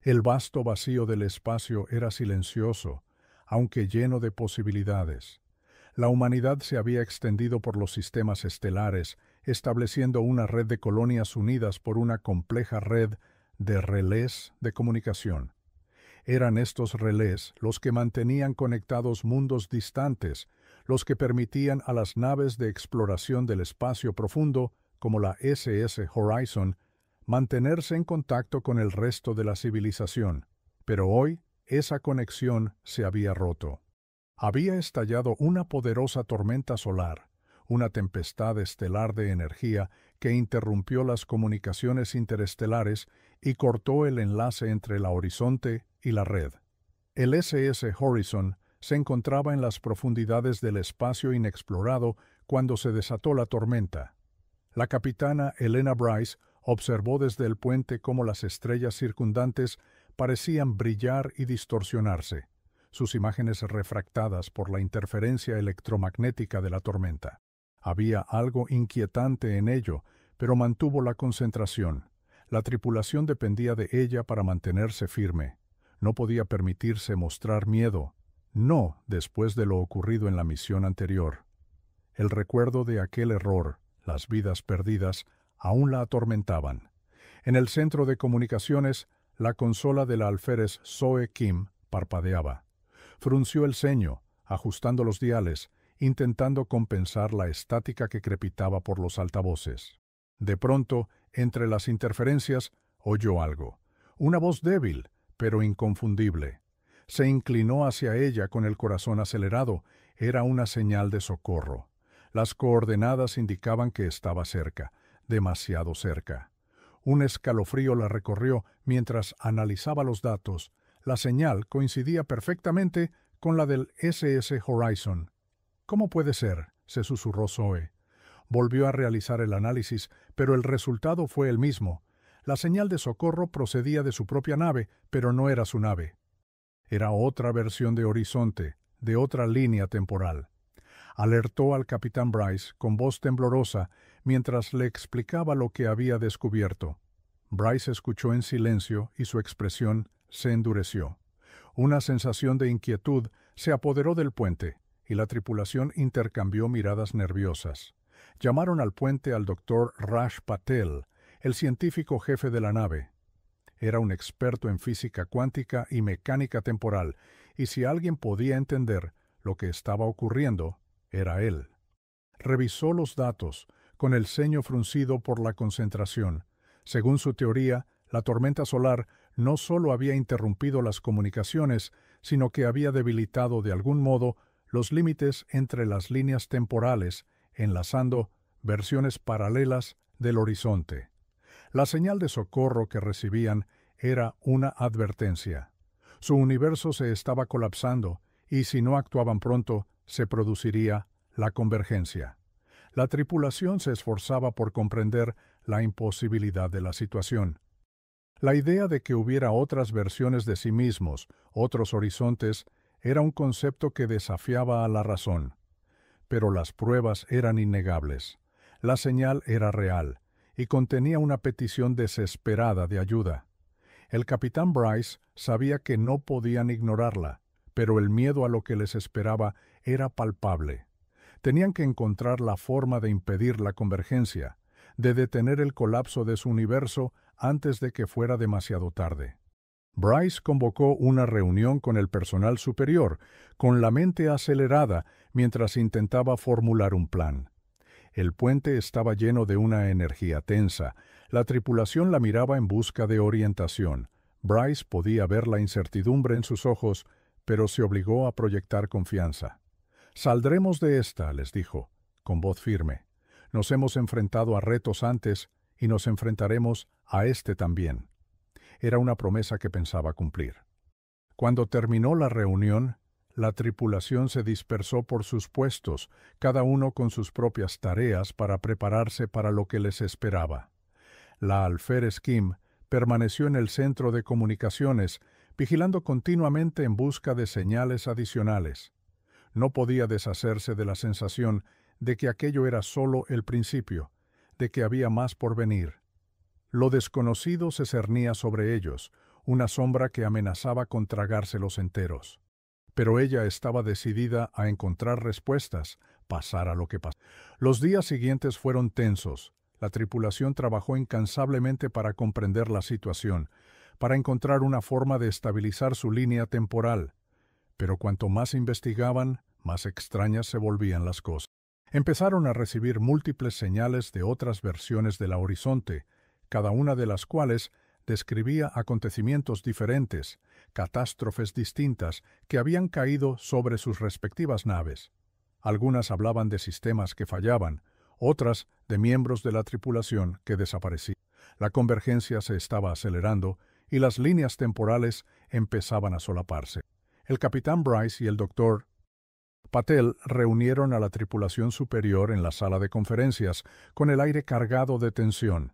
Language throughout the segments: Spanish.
El vasto vacío del espacio era silencioso, aunque lleno de posibilidades. La humanidad se había extendido por los sistemas estelares, estableciendo una red de colonias unidas por una compleja red de relés de comunicación. Eran estos relés los que mantenían conectados mundos distantes, los que permitían a las naves de exploración del espacio profundo, como la SS Horizon, mantenerse en contacto con el resto de la civilización. Pero hoy, esa conexión se había roto. Había estallado una poderosa tormenta solar, una tempestad estelar de energía que interrumpió las comunicaciones interestelares y cortó el enlace entre la horizonte y la red. El SS Horizon se encontraba en las profundidades del espacio inexplorado cuando se desató la tormenta. La capitana Elena Bryce observó desde el puente cómo las estrellas circundantes parecían brillar y distorsionarse, sus imágenes refractadas por la interferencia electromagnética de la tormenta. Había algo inquietante en ello, pero mantuvo la concentración. La tripulación dependía de ella para mantenerse firme. No podía permitirse mostrar miedo, no después de lo ocurrido en la misión anterior. El recuerdo de aquel error, las vidas perdidas, aún la atormentaban. En el centro de comunicaciones, la consola del alférez Zoe Kim parpadeaba. Frunció el ceño, ajustando los diales, intentando compensar la estática que crepitaba por los altavoces. De pronto, entre las interferencias, oyó algo. Una voz débil, pero inconfundible. Se inclinó hacia ella con el corazón acelerado. Era una señal de socorro. Las coordenadas indicaban que estaba cerca, demasiado cerca. Un escalofrío la recorrió mientras analizaba los datos. La señal coincidía perfectamente con la del SS Horizon. «¿Cómo puede ser?», se susurró Zoe. Volvió a realizar el análisis, pero el resultado fue el mismo. La señal de socorro procedía de su propia nave, pero no era su nave. Era otra versión de Horizonte, de otra línea temporal. Alertó al capitán Bryce con voz temblorosa mientras le explicaba lo que había descubierto. Bryce escuchó en silencio y su expresión se endureció. Una sensación de inquietud se apoderó del puente y la tripulación intercambió miradas nerviosas. Llamaron al puente al doctor Raj Patel, el científico jefe de la nave. Era un experto en física cuántica y mecánica temporal, y si alguien podía entender lo que estaba ocurriendo, era él. Revisó los datos, con el ceño fruncido por la concentración. Según su teoría, la tormenta solar no solo había interrumpido las comunicaciones, sino que había debilitado de algún modo los límites entre las líneas temporales, enlazando versiones paralelas del horizonte. La señal de socorro que recibían era una advertencia. Su universo se estaba colapsando y si no actuaban pronto, se produciría la convergencia. La tripulación se esforzaba por comprender la imposibilidad de la situación. La idea de que hubiera otras versiones de sí mismos, otros horizontes, era un concepto que desafiaba a la razón. Pero las pruebas eran innegables. La señal era real y contenía una petición desesperada de ayuda. El capitán Bryce sabía que no podían ignorarla, pero el miedo a lo que les esperaba era palpable. Tenían que encontrar la forma de impedir la convergencia, de detener el colapso de su universo antes de que fuera demasiado tarde. Bryce convocó una reunión con el personal superior, con la mente acelerada, mientras intentaba formular un plan. El puente estaba lleno de una energía tensa. La tripulación la miraba en busca de orientación. Bryce podía ver la incertidumbre en sus ojos, pero se obligó a proyectar confianza. «Saldremos de esta», les dijo, con voz firme. «Nos hemos enfrentado a retos antes y nos enfrentaremos a este también». Era una promesa que pensaba cumplir. Cuando terminó la reunión, la tripulación se dispersó por sus puestos, cada uno con sus propias tareas para prepararse para lo que les esperaba. La alférez Kim permaneció en el centro de comunicaciones, vigilando continuamente en busca de señales adicionales. No podía deshacerse de la sensación de que aquello era solo el principio, de que había más por venir. Lo desconocido se cernía sobre ellos, una sombra que amenazaba con tragárselos enteros. Pero ella estaba decidida a encontrar respuestas, pasara lo que pasara. Los días siguientes fueron tensos. La tripulación trabajó incansablemente para comprender la situación, para encontrar una forma de estabilizar su línea temporal. Pero cuanto más investigaban, más extrañas se volvían las cosas. Empezaron a recibir múltiples señales de otras versiones del horizonte, cada una de las cuales describía acontecimientos diferentes, catástrofes distintas que habían caído sobre sus respectivas naves. Algunas hablaban de sistemas que fallaban, otras de miembros de la tripulación que desaparecían. La convergencia se estaba acelerando y las líneas temporales empezaban a solaparse. El capitán Bryce y el doctor Patel reunieron a la tripulación superior en la sala de conferencias con el aire cargado de tensión.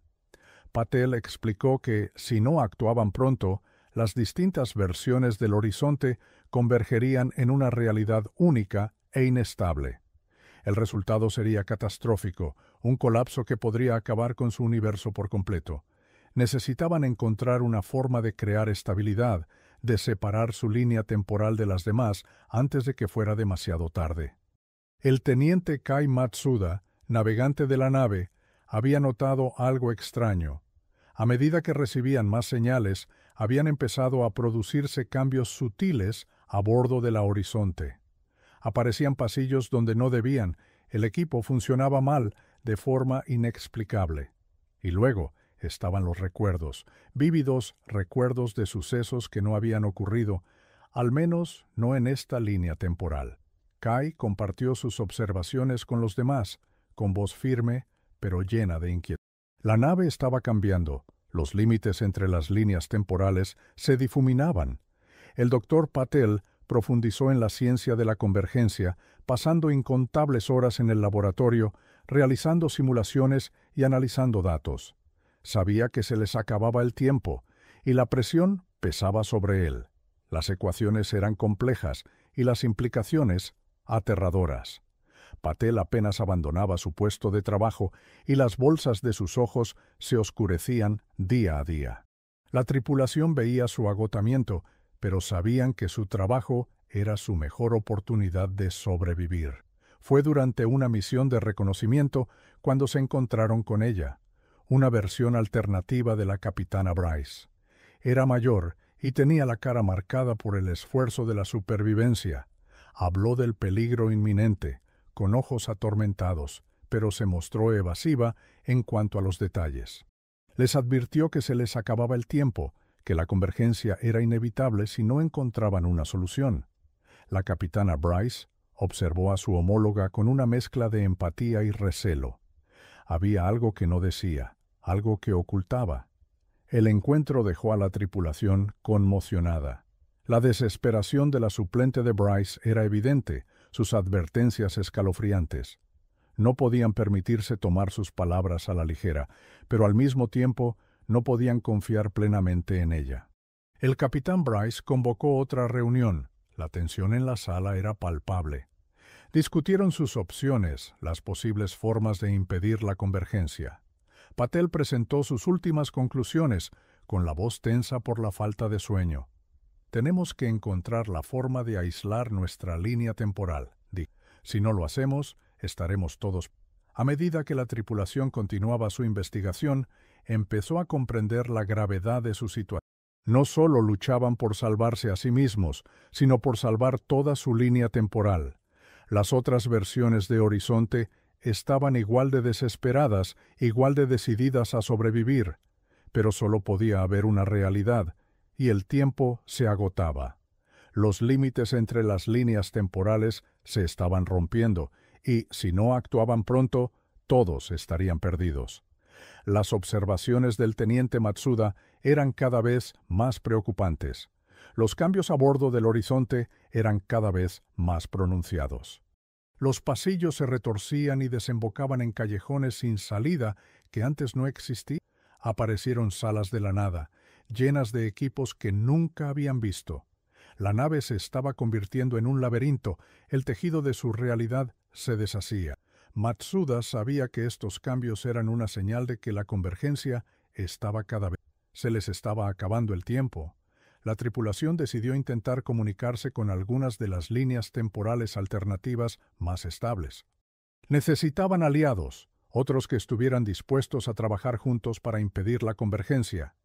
Patel explicó que, si no actuaban pronto, las distintas versiones del horizonte convergerían en una realidad única e inestable. El resultado sería catastrófico, un colapso que podría acabar con su universo por completo. Necesitaban encontrar una forma de crear estabilidad, de separar su línea temporal de las demás antes de que fuera demasiado tarde. El teniente Kai Matsuda, navegante de la nave, había notado algo extraño. A medida que recibían más señales, habían empezado a producirse cambios sutiles a bordo de la Horizonte. Aparecían pasillos donde no debían, el equipo funcionaba mal, de forma inexplicable. Y luego estaban los recuerdos, vívidos recuerdos de sucesos que no habían ocurrido, al menos no en esta línea temporal. Kai compartió sus observaciones con los demás, con voz firme, pero llena de inquietud. La nave estaba cambiando, los límites entre las líneas temporales se difuminaban. El doctor Patel profundizó en la ciencia de la convergencia, pasando incontables horas en el laboratorio, realizando simulaciones y analizando datos. Sabía que se les acababa el tiempo, y la presión pesaba sobre él. Las ecuaciones eran complejas y las implicaciones aterradoras. Patel apenas abandonaba su puesto de trabajo y las bolsas de sus ojos se oscurecían día a día. La tripulación veía su agotamiento, pero sabían que su trabajo era su mejor oportunidad de sobrevivir. Fue durante una misión de reconocimiento cuando se encontraron con ella, una versión alternativa de la capitana Bryce. Era mayor y tenía la cara marcada por el esfuerzo de la supervivencia. Habló del peligro inminente, con ojos atormentados, pero se mostró evasiva en cuanto a los detalles. Les advirtió que se les acababa el tiempo, que la convergencia era inevitable si no encontraban una solución. La capitana Bryce observó a su homóloga con una mezcla de empatía y recelo. Había algo que no decía, algo que ocultaba. El encuentro dejó a la tripulación conmocionada. La desesperación de la suplente de Bryce era evidente, sus advertencias escalofriantes. No podían permitirse tomar sus palabras a la ligera, pero al mismo tiempo no podían confiar plenamente en ella. El capitán Bryce convocó otra reunión. La tensión en la sala era palpable. Discutieron sus opciones, las posibles formas de impedir la convergencia. Patel presentó sus últimas conclusiones, con la voz tensa por la falta de sueño. Tenemos que encontrar la forma de aislar nuestra línea temporal, dijo. Si no lo hacemos, estaremos todos. A medida que la tripulación continuaba su investigación, empezó a comprender la gravedad de su situación. No solo luchaban por salvarse a sí mismos, sino por salvar toda su línea temporal. Las otras versiones de Horizonte estaban igual de desesperadas, igual de decididas a sobrevivir, pero solo podía haber una realidad, y el tiempo se agotaba. Los límites entre las líneas temporales se estaban rompiendo, y, si no actuaban pronto, todos estarían perdidos. Las observaciones del teniente Matsuda eran cada vez más preocupantes. Los cambios a bordo del Horizonte eran cada vez más pronunciados. Los pasillos se retorcían y desembocaban en callejones sin salida que antes no existían. Aparecieron salas de la nada, llenas de equipos que nunca habían visto. La nave se estaba convirtiendo en un laberinto, el tejido de su realidad se deshacía. Matsuda sabía que estos cambios eran una señal de que la convergencia estaba cada vez. Se les estaba acabando el tiempo. la tripulación decidió intentar comunicarse con algunas de las líneas temporales alternativas más estables. Necesitaban aliados, otros que estuvieran dispuestos a trabajar juntos para impedir la convergencia,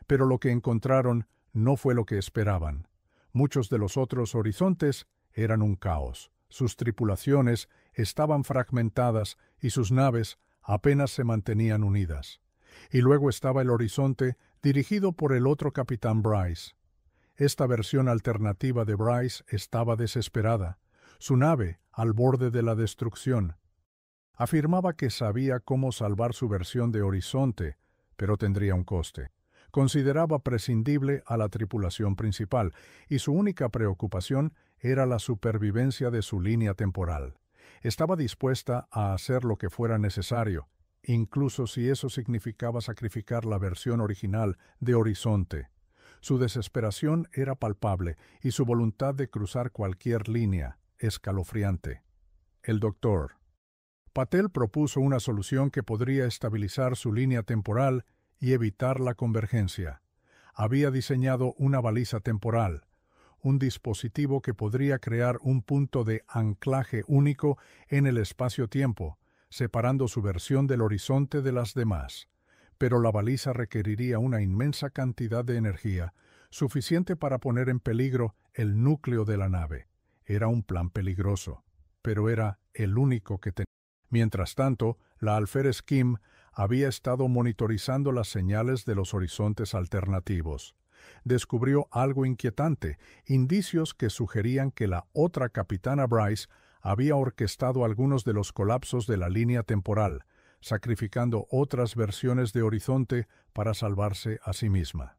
pero lo que encontraron no fue lo que esperaban. Muchos de los otros horizontes eran un caos. Sus tripulaciones estaban fragmentadas y sus naves apenas se mantenían unidas. Y luego estaba el horizonte dirigido por el otro capitán Bryce. Esta versión alternativa de Bryce estaba desesperada, su nave al borde de la destrucción. Afirmaba que sabía cómo salvar su versión de horizonte, pero tendría un coste. Consideraba prescindible a la tripulación principal, y su única preocupación era la supervivencia de su línea temporal. Estaba dispuesta a hacer lo que fuera necesario, incluso si eso significaba sacrificar la versión original de Horizonte. Su desesperación era palpable y su voluntad de cruzar cualquier línea, escalofriante. El doctor Patel propuso una solución que podría estabilizar su línea temporal y evitar la convergencia. Había diseñado una baliza temporal, un dispositivo que podría crear un punto de anclaje único en el espacio-tiempo, separando su versión del horizonte de las demás. Pero la baliza requeriría una inmensa cantidad de energía, suficiente para poner en peligro el núcleo de la nave. Era un plan peligroso, pero era el único que tenía. Mientras tanto, la alférez Kim había estado monitorizando las señales de los horizontes alternativos. Descubrió algo inquietante, indicios que sugerían que la otra capitana Bryce había orquestado algunos de los colapsos de la línea temporal, sacrificando otras versiones de Horizonte para salvarse a sí misma.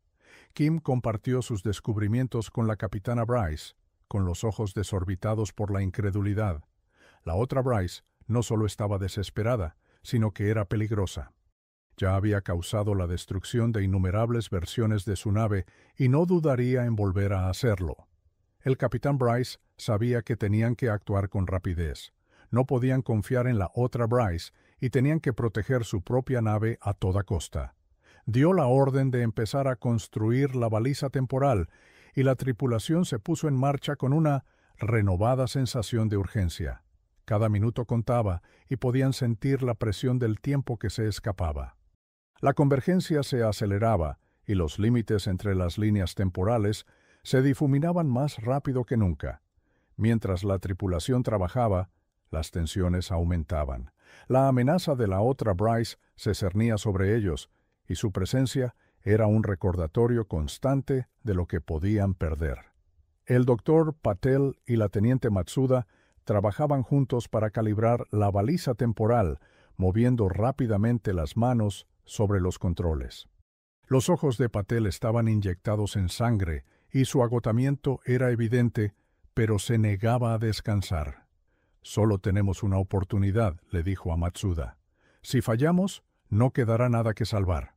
Kim compartió sus descubrimientos con la capitana Bryce, con los ojos desorbitados por la incredulidad. La otra Bryce no solo estaba desesperada, sino que era peligrosa. Ya había causado la destrucción de innumerables versiones de su nave y no dudaría en volver a hacerlo. El capitán Bryce sabía que tenían que actuar con rapidez. No podían confiar en la otra Bryce y tenían que proteger su propia nave a toda costa. Dio la orden de empezar a construir la baliza temporal y la tripulación se puso en marcha con una renovada sensación de urgencia. Cada minuto contaba y podían sentir la presión del tiempo que se escapaba. La convergencia se aceleraba y los límites entre las líneas temporales se difuminaban más rápido que nunca. Mientras la tripulación trabajaba, las tensiones aumentaban. La amenaza de la otra Bryce se cernía sobre ellos y su presencia era un recordatorio constante de lo que podían perder. El doctor Patel y la teniente Matsuda trabajaban juntos para calibrar la baliza temporal, moviendo rápidamente las manos sobre los controles. Los ojos de Patel estaban inyectados en sangre y su agotamiento era evidente, pero se negaba a descansar. «Solo tenemos una oportunidad», le dijo a Matsuda. «Si fallamos, no quedará nada que salvar».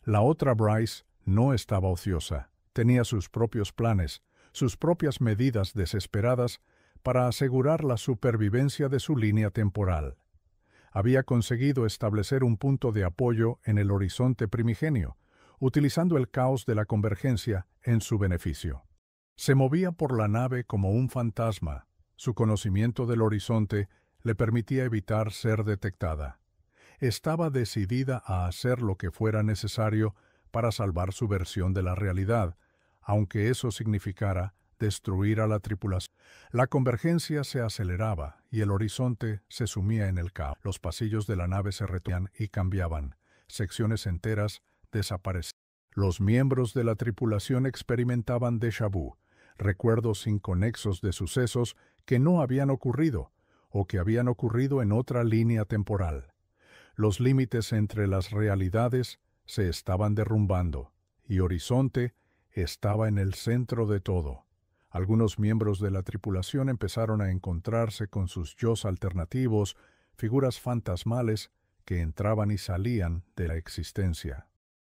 La otra Bryce no estaba ociosa. Tenía sus propios planes, sus propias medidas desesperadas para asegurar la supervivencia de su línea temporal. Había conseguido establecer un punto de apoyo en el horizonte primigenio, utilizando el caos de la convergencia en su beneficio. Se movía por la nave como un fantasma. Su conocimiento del horizonte le permitía evitar ser detectada. Estaba decidida a hacer lo que fuera necesario para salvar su versión de la realidad, aunque eso significara destruir a la tripulación. La convergencia se aceleraba y el horizonte se sumía en el caos. Los pasillos de la nave se retían y cambiaban. Secciones enteras desaparecían. Los miembros de la tripulación experimentaban déjà vu, recuerdos inconexos de sucesos que no habían ocurrido o que habían ocurrido en otra línea temporal. Los límites entre las realidades se estaban derrumbando y Horizonte estaba en el centro de todo. Algunos miembros de la tripulación empezaron a encontrarse con sus yos alternativos, figuras fantasmales que entraban y salían de la existencia.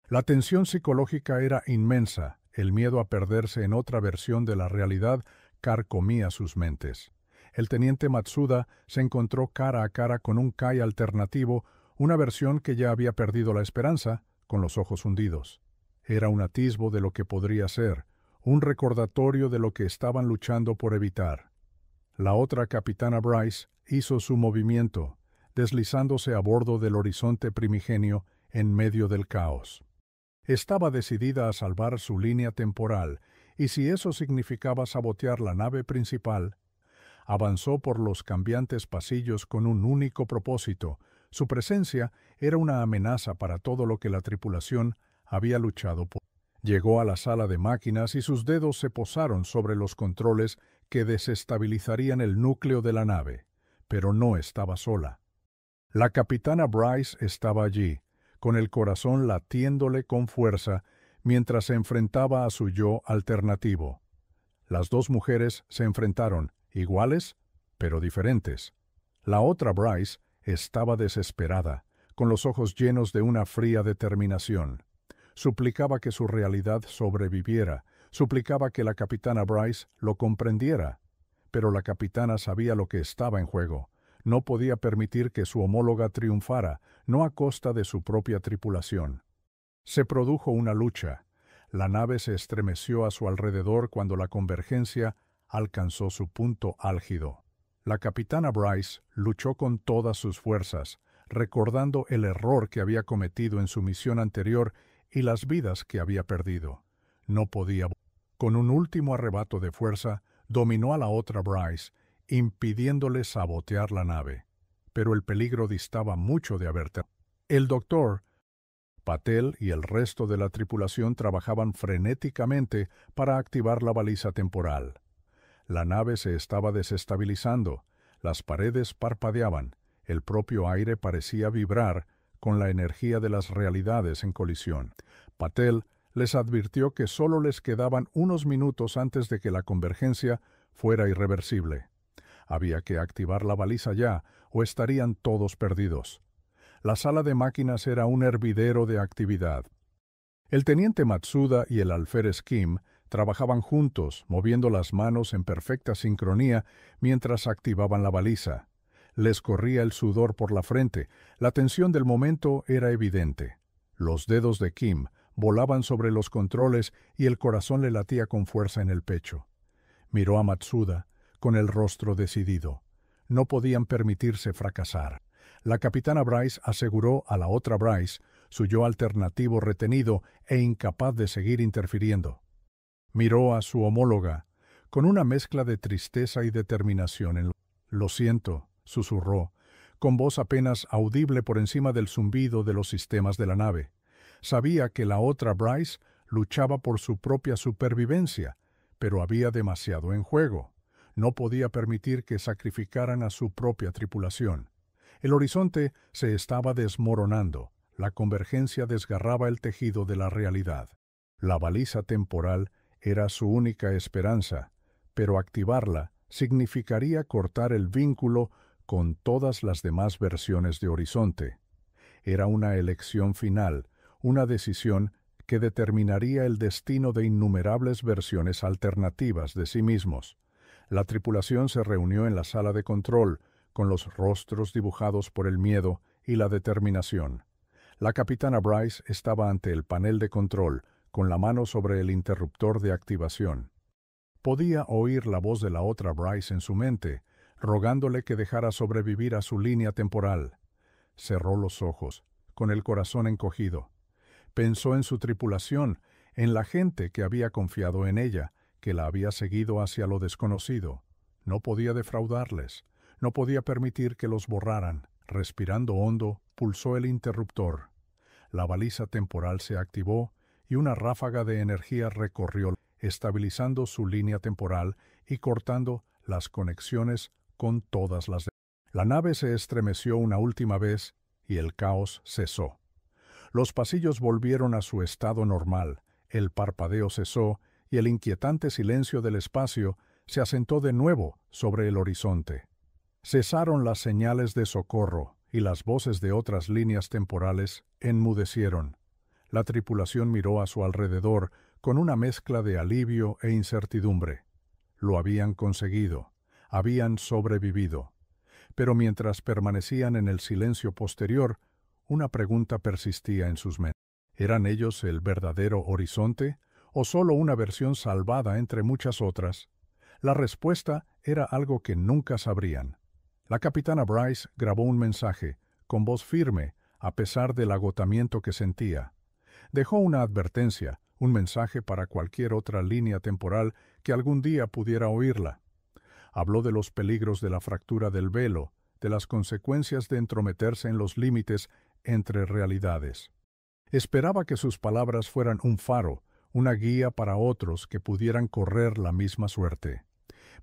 La tensión psicológica era inmensa, el miedo a perderse en otra versión de la realidad carcomía sus mentes. El teniente Matsuda se encontró cara a cara con un Kai alternativo, una versión que ya había perdido la esperanza, con los ojos hundidos. Era un atisbo de lo que podría ser, un recordatorio de lo que estaban luchando por evitar. La otra capitana Bryce hizo su movimiento, deslizándose a bordo del horizonte primigenio en medio del caos. Estaba decidida a salvar su línea temporal, y si eso significaba sabotear la nave principal, avanzó por los cambiantes pasillos con un único propósito. Su presencia era una amenaza para todo lo que la tripulación había luchado por. Llegó a la sala de máquinas y sus dedos se posaron sobre los controles que desestabilizarían el núcleo de la nave, pero no estaba sola. La capitana Bryce estaba allí, con el corazón latiéndole con fuerza, mientras se enfrentaba a su yo alternativo. Las dos mujeres se enfrentaron, iguales, pero diferentes. La otra Bryce estaba desesperada, con los ojos llenos de una fría determinación. Suplicaba que su realidad sobreviviera, suplicaba que la capitana Bryce lo comprendiera. Pero la capitana sabía lo que estaba en juego. No podía permitir que su homóloga triunfara, no a costa de su propia tripulación. Se produjo una lucha. La nave se estremeció a su alrededor cuando la convergencia alcanzó su punto álgido. La capitana Bryce luchó con todas sus fuerzas, recordando el error que había cometido en su misión anterior y las vidas que había perdido. No podía. Con un último arrebato de fuerza, dominó a la otra Bryce, impidiéndole sabotear la nave. Pero el peligro distaba mucho de haber terminado. El doctor Patel y el resto de la tripulación trabajaban frenéticamente para activar la baliza temporal. La nave se estaba desestabilizando, las paredes parpadeaban, el propio aire parecía vibrar con la energía de las realidades en colisión. Patel les advirtió que solo les quedaban unos minutos antes de que la convergencia fuera irreversible. Había que activar la baliza ya, o estarían todos perdidos. La sala de máquinas era un hervidero de actividad. El teniente Matsuda y el alférez Kim trabajaban juntos, moviendo las manos en perfecta sincronía mientras activaban la baliza. Les corría el sudor por la frente, la tensión del momento era evidente. Los dedos de Kim volaban sobre los controles y el corazón le latía con fuerza en el pecho. Miró a Matsuda, con el rostro decidido. No podían permitirse fracasar. La capitana Bryce aseguró a la otra Bryce, su yo alternativo retenido e incapaz de seguir interfiriendo. Miró a su homóloga, con una mezcla de tristeza y determinación. «Lo siento», susurró, con voz apenas audible por encima del zumbido de los sistemas de la nave. Sabía que la otra Bryce luchaba por su propia supervivencia, pero había demasiado en juego. No podía permitir que sacrificaran a su propia tripulación. El horizonte se estaba desmoronando, la convergencia desgarraba el tejido de la realidad. La baliza temporal era su única esperanza, pero activarla significaría cortar el vínculo con todas las demás versiones de Horizonte. Era una elección final, una decisión que determinaría el destino de innumerables versiones alternativas de sí mismos. La tripulación se reunió en la sala de control, con los rostros dibujados por el miedo y la determinación. La capitana Bryce estaba ante el panel de control, con la mano sobre el interruptor de activación. Podía oír la voz de la otra Bryce en su mente, rogándole que dejara sobrevivir a su línea temporal. Cerró los ojos, con el corazón encogido. Pensó en su tripulación, en la gente que había confiado en ella, que la había seguido hacia lo desconocido. No podía defraudarles, no podía permitir que los borraran. Respirando hondo, pulsó el interruptor. La baliza temporal se activó y una ráfaga de energía recorrió, estabilizando su línea temporal y cortando las conexiones con todas las demás. La nave se estremeció una última vez y el caos cesó. Los pasillos volvieron a su estado normal, el parpadeo cesó y el inquietante silencio del espacio se asentó de nuevo sobre el horizonte. Cesaron las señales de socorro y las voces de otras líneas temporales enmudecieron. La tripulación miró a su alrededor con una mezcla de alivio e incertidumbre. Lo habían conseguido, habían sobrevivido. Pero mientras permanecían en el silencio posterior, una pregunta persistía en sus mentes. ¿Eran ellos el verdadero horizonte ¿O solo una versión salvada entre muchas otras? La respuesta era algo que nunca sabrían. La capitana Bryce grabó un mensaje, con voz firme, a pesar del agotamiento que sentía. Dejó una advertencia, un mensaje para cualquier otra línea temporal que algún día pudiera oírla. Habló de los peligros de la fractura del velo, de las consecuencias de entrometerse en los límites entre realidades. Esperaba que sus palabras fueran un faro, una guía para otros que pudieran correr la misma suerte.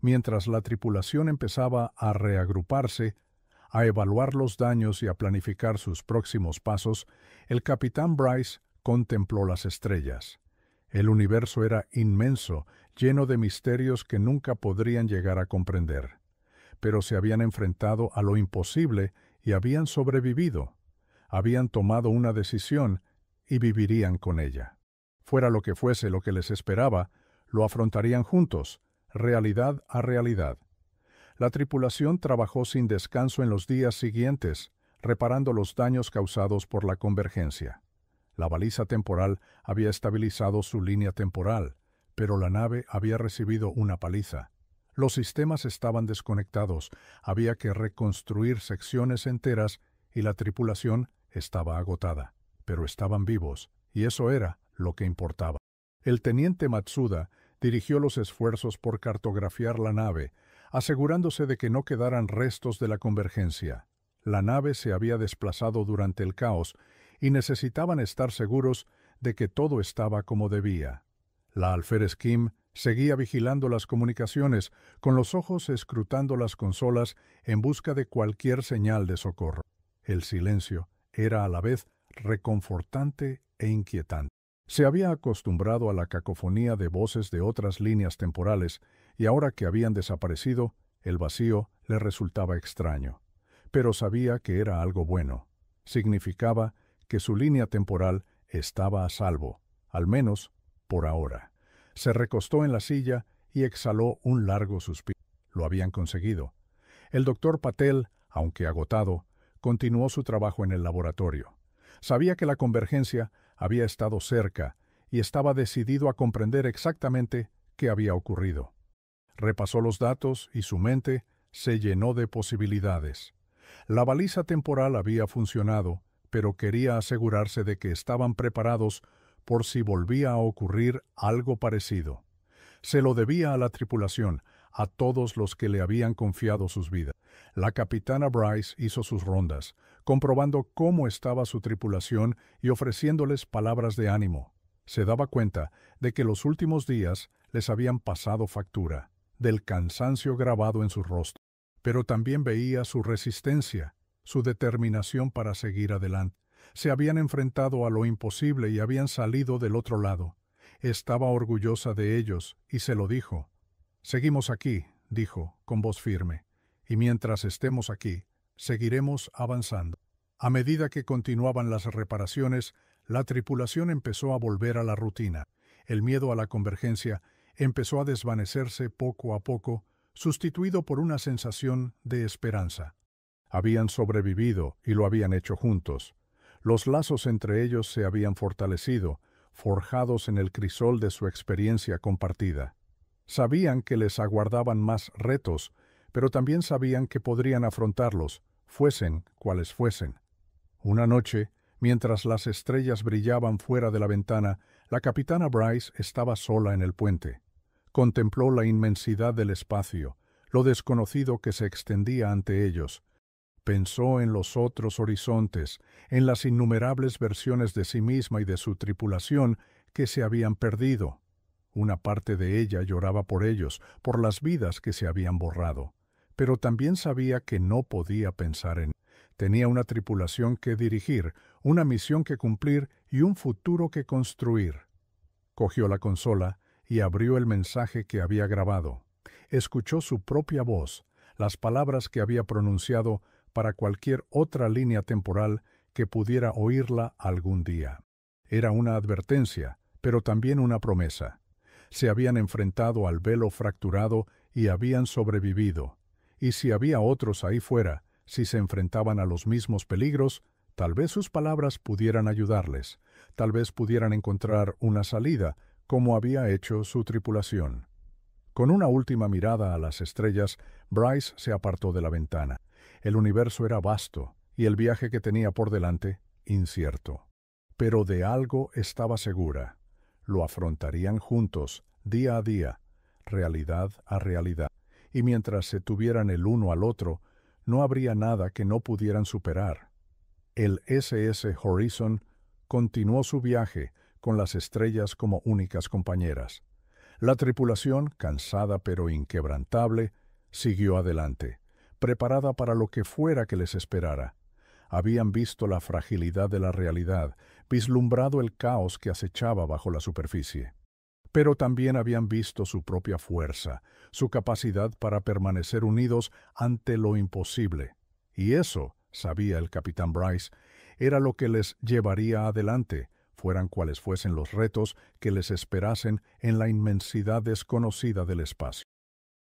Mientras la tripulación empezaba a reagruparse, a evaluar los daños y a planificar sus próximos pasos, el capitán Bryce contempló las estrellas. El universo era inmenso, lleno de misterios que nunca podrían llegar a comprender. Pero se habían enfrentado a lo imposible y habían sobrevivido. Habían tomado una decisión y vivirían con ella. Fuera lo que fuese lo que les esperaba, lo afrontarían juntos, realidad a realidad. La tripulación trabajó sin descanso en los días siguientes, reparando los daños causados por la convergencia. La baliza temporal había estabilizado su línea temporal, pero la nave había recibido una paliza. Los sistemas estaban desconectados, había que reconstruir secciones enteras y la tripulación estaba agotada. Pero estaban vivos, y eso era lo que importaba. El teniente Matsuda dirigió los esfuerzos por cartografiar la nave, asegurándose de que no quedaran restos de la convergencia. La nave se había desplazado durante el caos y necesitaban estar seguros de que todo estaba como debía. La alférez Kim seguía vigilando las comunicaciones, con los ojos escrutando las consolas en busca de cualquier señal de socorro. El silencio era a la vez reconfortante e inquietante. Se había acostumbrado a la cacofonía de voces de otras líneas temporales y ahora que habían desaparecido, el vacío le resultaba extraño. Pero sabía que era algo bueno. Significaba que su línea temporal estaba a salvo, al menos por ahora. Se recostó en la silla y exhaló un largo suspiro. Lo habían conseguido. El doctor Patel, aunque agotado, continuó su trabajo en el laboratorio. Sabía que la convergencia había estado cerca y estaba decidido a comprender exactamente qué había ocurrido. Repasó los datos y su mente se llenó de posibilidades. La baliza temporal había funcionado, pero quería asegurarse de que estaban preparados por si volvía a ocurrir algo parecido. Se lo debía a la tripulación, a todos los que le habían confiado sus vidas. La capitana Bryce hizo sus rondas, comprobando cómo estaba su tripulación y ofreciéndoles palabras de ánimo. Se daba cuenta de que los últimos días les habían pasado factura, del cansancio grabado en su rostro, pero también veía su resistencia, su determinación para seguir adelante. Se habían enfrentado a lo imposible y habían salido del otro lado. Estaba orgullosa de ellos y se lo dijo. «Seguimos aquí», dijo, con voz firme, «y mientras estemos aquí, seguiremos avanzando». A medida que continuaban las reparaciones, la tripulación empezó a volver a la rutina. El miedo a la convergencia empezó a desvanecerse poco a poco, sustituido por una sensación de esperanza. Habían sobrevivido y lo habían hecho juntos. Los lazos entre ellos se habían fortalecido, forjados en el crisol de su experiencia compartida. Sabían que les aguardaban más retos, pero también sabían que podrían afrontarlos, fuesen cuales fuesen. Una noche, mientras las estrellas brillaban fuera de la ventana, la capitana Bryce estaba sola en el puente. Contempló la inmensidad del espacio, lo desconocido que se extendía ante ellos. Pensó en los otros horizontes, en las innumerables versiones de sí misma y de su tripulación que se habían perdido. Una parte de ella lloraba por ellos, por las vidas que se habían borrado. Pero también sabía que no podía pensar en. Tenía una tripulación que dirigir, una misión que cumplir y un futuro que construir. Cogió la consola y abrió el mensaje que había grabado. Escuchó su propia voz, las palabras que había pronunciado para cualquier otra línea temporal que pudiera oírla algún día. Era una advertencia, pero también una promesa. Se habían enfrentado al velo fracturado y habían sobrevivido. Y si había otros ahí fuera, si se enfrentaban a los mismos peligros, tal vez sus palabras pudieran ayudarles, tal vez pudieran encontrar una salida, como había hecho su tripulación. Con una última mirada a las estrellas, Bryce se apartó de la ventana. El universo era vasto y el viaje que tenía por delante, incierto. Pero de algo estaba segura. Lo afrontarían juntos, día a día, realidad a realidad. Y mientras se tuvieran el uno al otro, no habría nada que no pudieran superar. El SS Horizon continuó su viaje con las estrellas como únicas compañeras. La tripulación, cansada pero inquebrantable, siguió adelante, preparada para lo que fuera que les esperara. Habían visto la fragilidad de la realidad, vislumbrado el caos que acechaba bajo la superficie. Pero también habían visto su propia fuerza, su capacidad para permanecer unidos ante lo imposible. Y eso, sabía el capitán Bryce, era lo que les llevaría adelante, fueran cuales fuesen los retos que les esperasen en la inmensidad desconocida del espacio.